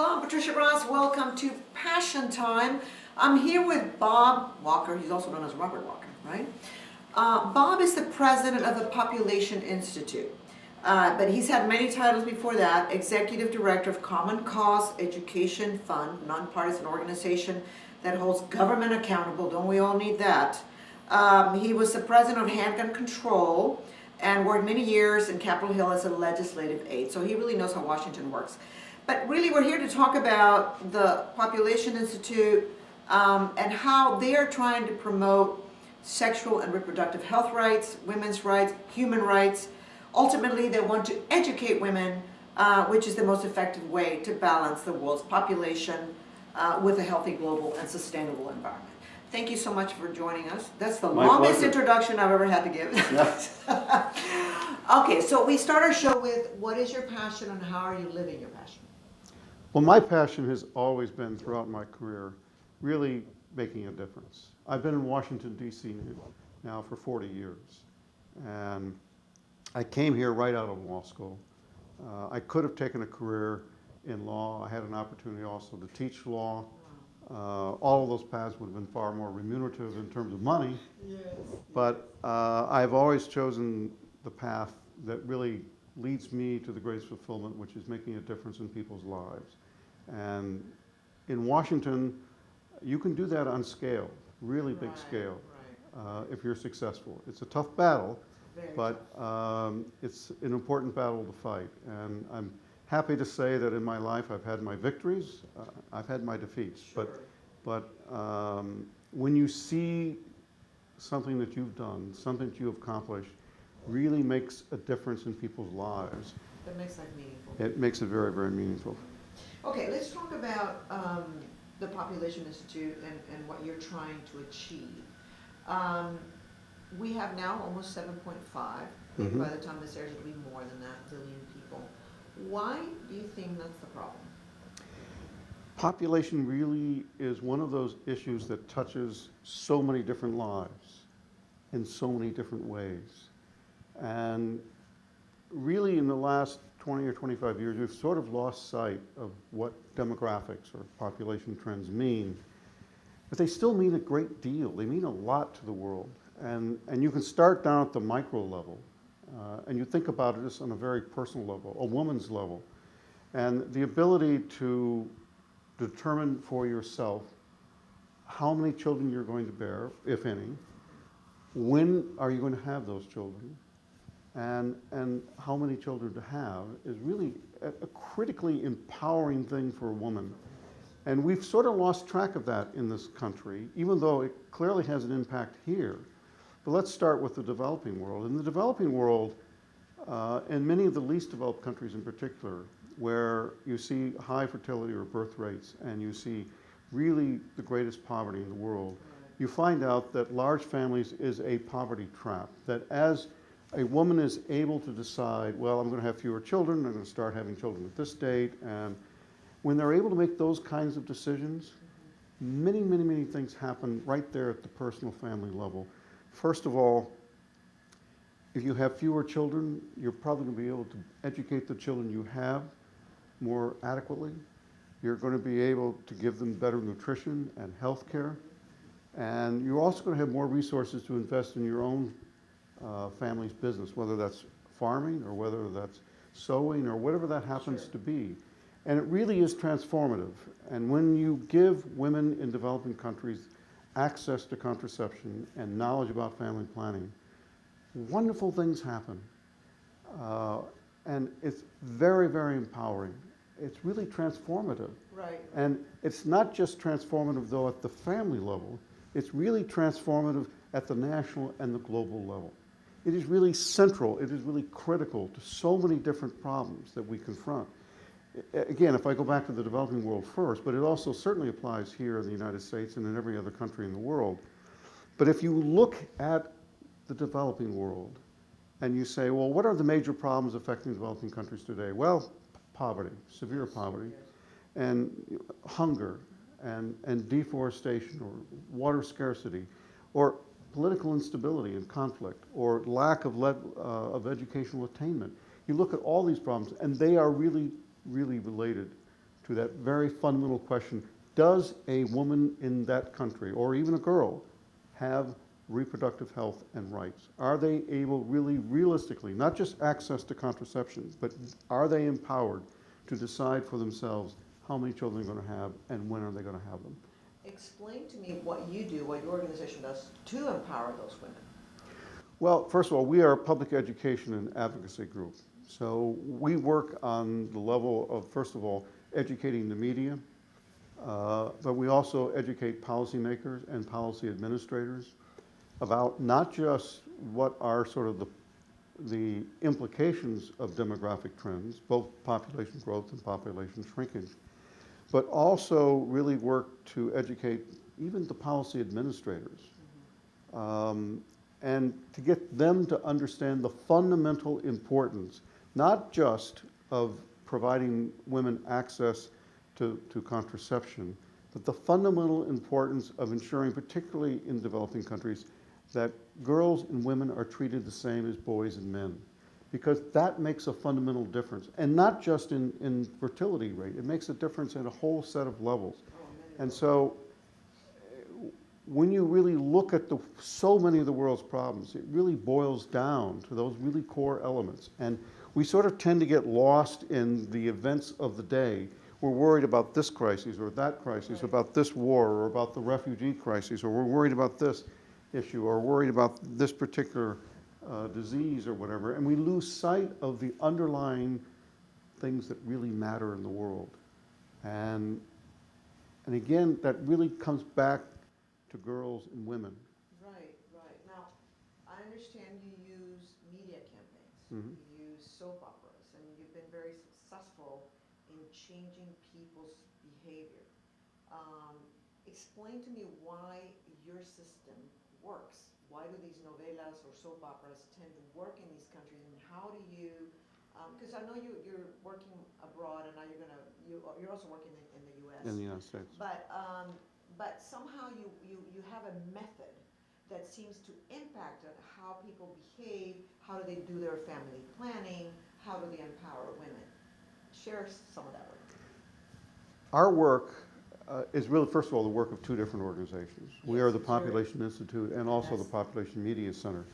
Hello, I'm Patricia Gras. Welcome to Passion Time. I'm here with Bob Walker. He's also known as Robert Walker, right? Bob is the president of the Population Institute, but he's had many titles before that. Executive Director of Common Cause Education Fund, nonpartisan organization that holds government accountable. Don't we all need that? He was the president of Handgun Control and worked many years in Capitol Hill as a legislative aide. So he really knows how Washington works. But really, we're here to talk about the Population Institute and how they are trying to promote sexual and reproductive health rights, women's rights, human rights. Ultimately, they want to educate women, which is the most effective way to balance the world's population with a healthy global and sustainable environment. Thank you so much for joining us. That's the longest introduction I've ever had to give. Yes. Okay, so we start our show with, what is your passion and how are you living your passion? Well, my passion has always been, throughout my career, really making a difference. I've been in Washington, D.C. now for 40 years. And I came here right out of law school. I could have taken a career in law. I had an opportunity also to teach law. All of those paths would have been far more remunerative in terms of money. Yes. But I've always chosen the path that really leads me to the greatest fulfillment, which is making a difference in people's lives. And in Washington, you can do that on scale, really big scale, if you're successful. It's a tough battle, but it's an important battle to fight. And I'm happy to say that in my life I've had my victories, I've had my defeats. Sure. But when you see something that you've done, something that you've accomplished, really makes a difference in people's lives. That makes life meaningful. It makes it very, very meaningful. Okay, let's talk about the Population Institute and what you're trying to achieve. We have now almost 7.5. Mm-hmm. By the time this airs, it'll be more than that, billion people. Why do you think that's the problem? Population really is one of those issues that touches so many different lives in so many different ways. And really in the last 20 or 25 years, we've sort of lost sight of what demographics or population trends mean. But they still mean a great deal. They mean a lot to the world. And you can start down at the micro level. And you think about it just on a very personal level, a woman's level. And the ability to determine for yourself how many children you're going to bear, if any, when are you going to have those children, and how many children to have is really a critically empowering thing for a woman. And we've sort of lost track of that in this country, even though it clearly has an impact here. But let's start with the developing world. In the developing world, and many of the least developed countries in particular, where you see high fertility or birth rates, and you see really the greatest poverty in the world, you find out that large families is a poverty trap. That as a woman is able to decide, well, I'm going to have fewer children, I'm going to start having children at this date, and when they're able to make those kinds of decisions, many, many, many things happen right there at the personal family level. First of all, if you have fewer children, you're probably going to be able to educate the children you have more adequately. You're going to be able to give them better nutrition and health care. And you're also going to have more resources to invest in your own family's business, whether that's farming or whether that's sewing or whatever that happens to be. And it really is transformative. And when you give women in developing countries access to contraception and knowledge about family planning, wonderful things happen. And it's very, very empowering. It's really transformative. Right. And it's not just transformative, though, at the family level. It's really transformative at the national and the global level. It is really central. It is really critical to so many different problems that we confront. Again, if I go back to the developing world first, but it also certainly applies here in the United States and in every other country in the world. But if you look at the developing world and you say, well, what are the major problems affecting developing countries today? Well, poverty, severe poverty, and hunger, and deforestation, or water scarcity, or political instability and conflict, or lack of educational attainment. You look at all these problems, and they are really, really related to that very fundamental question: does a woman in that country, or even a girl, have reproductive health and rights? Are they able really realistically, not just access to contraception, but are they empowered to decide for themselves how many children they're going to have and when are they going to have them? Explain to me what you do, what your organization does to empower those women. Well, first of all, we are a public education and advocacy group. So we work on the level of, first of all, educating the media, but we also educate policymakers and policy administrators about not just what are sort of the implications of demographic trends, both population growth and population shrinkage, but also really work to educate even the policy administrators, and to get them to understand the fundamental importance, not just of providing women access to contraception, but the fundamental importance of ensuring, particularly in developing countries, that girls and women are treated the same as boys and men, because that makes a fundamental difference. And not just in fertility rate, it makes a difference in a whole set of levels. And so when you really look at so many of the world's problems, it really boils down to those really core elements. And we sort of tend to get lost in the events of the day. We're worried about this crisis or that crisis, about this war or about the refugee crisis, or we're worried about this issue or worried about this particular disease or whatever, and we lose sight of the underlying things that really matter in the world. And again, that really comes back to girls and women. Right, right. Now, I understand you use media campaigns, Mhm. you use soap operas, and you've been very successful in changing people's behavior. Explain to me why your system works. Why do these novelas or soap operas tend to work in these countries, and how do you, because I know you're working abroad, and now you're also working in the U.S. In the United States. But somehow you have a method that seems to impact on how people behave, how do they do their family planning, how do they empower women. Share some of that with me. Our work is really, first of all, the work of two different organizations. We Yes, are the sure. Population Institute and also Yes. the Population Media Center.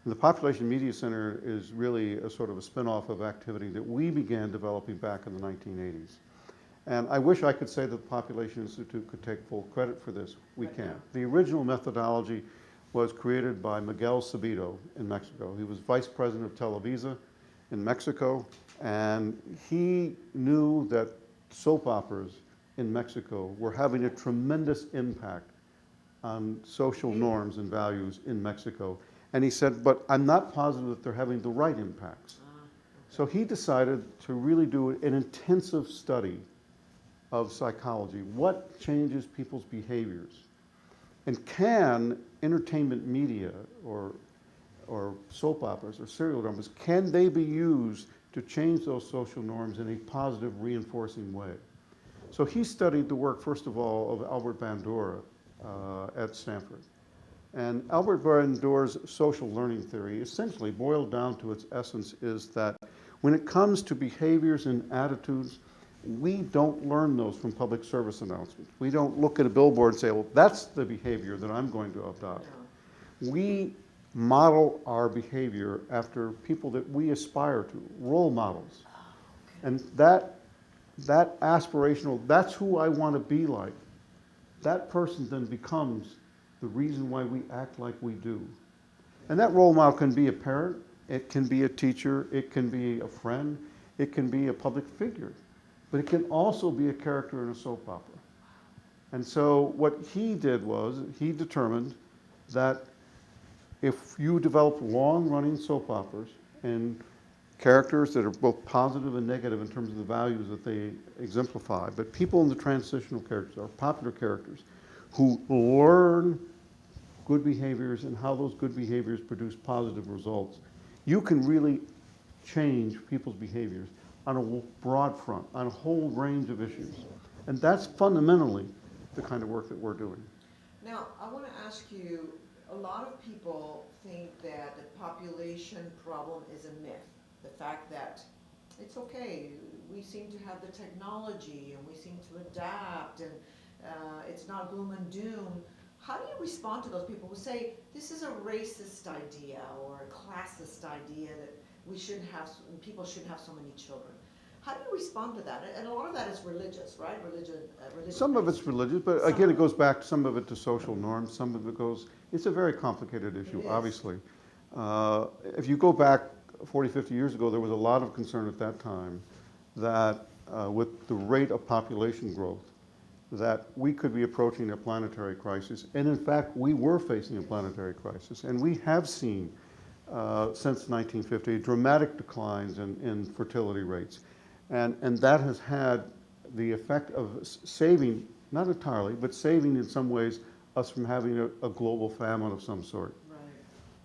And the Population Media Center is really a sort of a spin-off of activity that we began developing back in the 1980s. And I wish I could say that the Population Institute could take full credit for this. We can't. The original methodology was created by Miguel Sabido in Mexico. He was vice president of Televisa in Mexico, and he knew that soap operas in Mexico were having a tremendous impact on social norms and values in Mexico. And he said, but I'm not positive that they're having the right impacts. So he decided to really do an intensive study of psychology. What changes people's behaviors? And can entertainment media or soap operas or serial dramas, can they be used to change those social norms in a positive, reinforcing way? So he studied the work, first of all, of Albert Bandura at Stanford. And Albert Bandura's social learning theory essentially boiled down to its essence is that when it comes to behaviors and attitudes, we don't learn those from public service announcements. We don't look at a billboard and say, well, that's the behavior that I'm going to adopt. No. We model our behavior after people that we aspire to, role models. And that aspirational, that's who I want to be like. That person then becomes the reason why we act like we do. And that role model can be a parent, it can be a teacher, it can be a friend, it can be a public figure, but it can also be a character in a soap opera. And so what he did was he determined that if you develop long-running soap operas and characters that are both positive and negative in terms of the values that they exemplify, but people in the transitional characters are popular characters who learn good behaviors and how those good behaviors produce positive results, you can really change people's behaviors on a broad front, on a whole range of issues. And that's fundamentally the kind of work that we're doing. Now, I want to ask you, a lot of people think that the population problem is a myth. The fact that It's okay. We seem to have the technology and we seem to adapt, and it's not gloom and doom. How do you respond to those people who say this is a racist idea or a classist idea that people shouldn't have so many children? How do you respond to that? And a lot of that is religious, right? Religion. Some of it's religious, but again, it goes back, some of it to social norms, some of it goes, it's a very complicated issue, obviously. If you go back 40, 50 years ago, there was a lot of concern at that time that with the rate of population growth, that we could be approaching a planetary crisis. And in fact, we were facing a planetary crisis. And we have seen, since 1950, dramatic declines in fertility rates. And that has had the effect of saving, not entirely, but saving in some ways us from having a global famine of some sort. Right.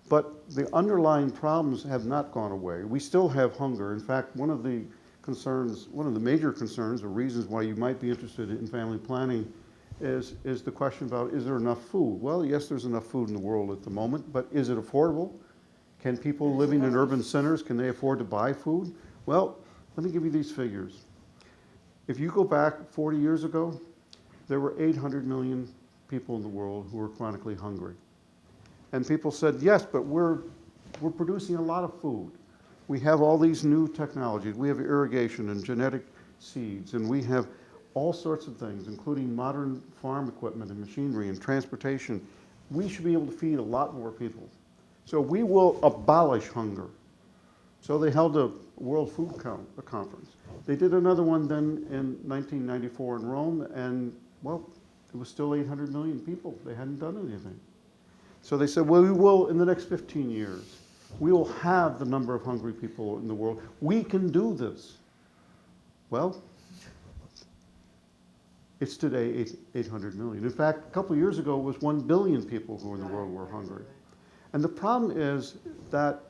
But the underlying problems have not gone away. We still have hunger. In fact, one of the major concerns or reasons why you might be interested in family planning is the question about, is there enough food? Well, yes, there's enough food in the world at the moment, but is it affordable? Can people living in urban centers, can they afford to buy food? Well, let me give you these figures. If you go back 40 years ago, there were 800 million people in the world who were chronically hungry. And people said, yes, but we're producing a lot of food. We have all these new technologies. We have irrigation and genetic seeds, and we have all sorts of things, including modern farm equipment and machinery and transportation. We should be able to feed a lot more people. So we will abolish hunger. So they held a World Food Conference. They did another one then in 1994 in Rome, and well, it was still 800 million people. They hadn't done anything. So they said, well, we will, in the next 15 years, we will have the number of hungry people in the world. We can do this. Well, it's today 800 million. In fact, a couple of years ago, it was 1 billion people who in the world were hungry. And the problem is that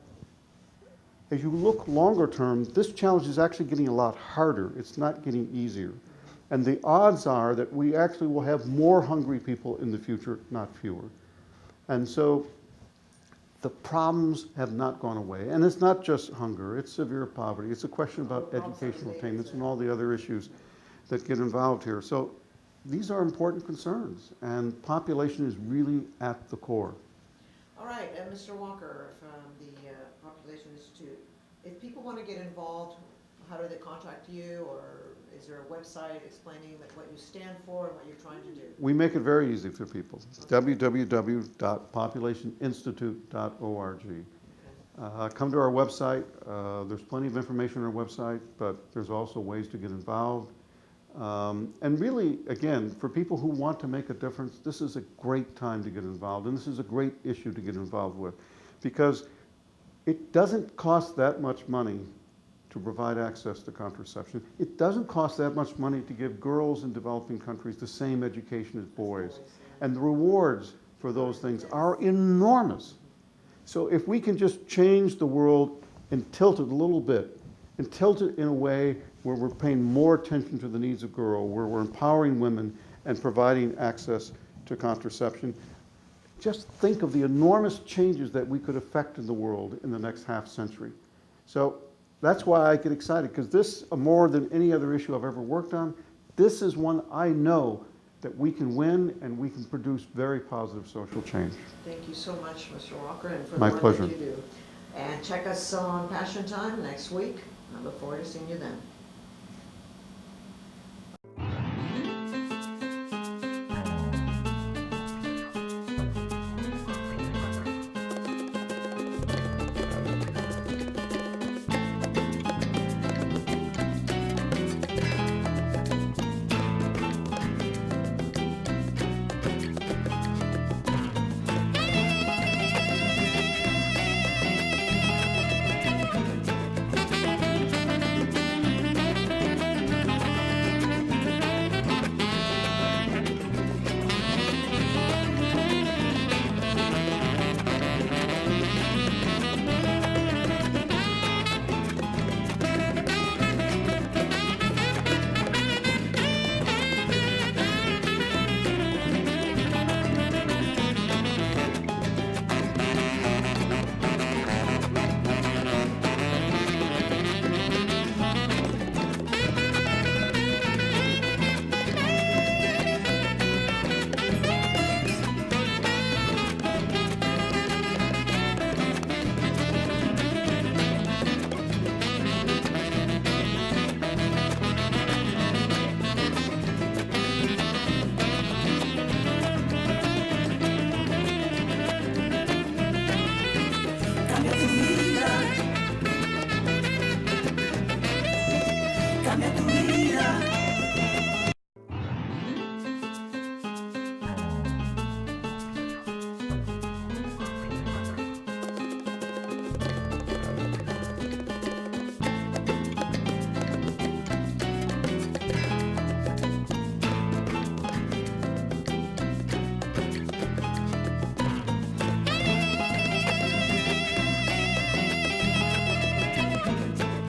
as you look longer term, this challenge is actually getting a lot harder. It's not getting easier. And the odds are that we actually will have more hungry people in the future, not fewer. And so the problems have not gone away. And it's not just hunger, it's severe poverty. It's a question about educational attainments and all the other issues that get involved here. So these are important concerns, and population is really at the core. All right, Mr. Walker from the Population Institute, if people want to get involved, how do they contact you, or is there a website explaining what you stand for and what you're trying to do? We make it very easy for people. www.populationinstitute.org. Come to our website. There's plenty of information on our website, but there's also ways to get involved. And really, again, for people who want to make a difference, this is a great time to get involved, and this is a great issue to get involved with, because it doesn't cost that much money to provide access to contraception. It doesn't cost that much money to give girls in developing countries the same education as boys. And the rewards for those things are enormous. So if we can just change the world and tilt it a little bit, and tilt it in a way where we're paying more attention to the needs of girls, where we're empowering women and providing access to contraception, just think of the enormous changes that we could affect in the world in the next half century. So that's why I get excited, because this, more than any other issue I've ever worked on, this is one I know that we can win and we can produce very positive social change. Thank you so much, Mr. Walker, and for the My work pleasure. that you do. And check us on Passion Time next week. I look forward to seeing you then.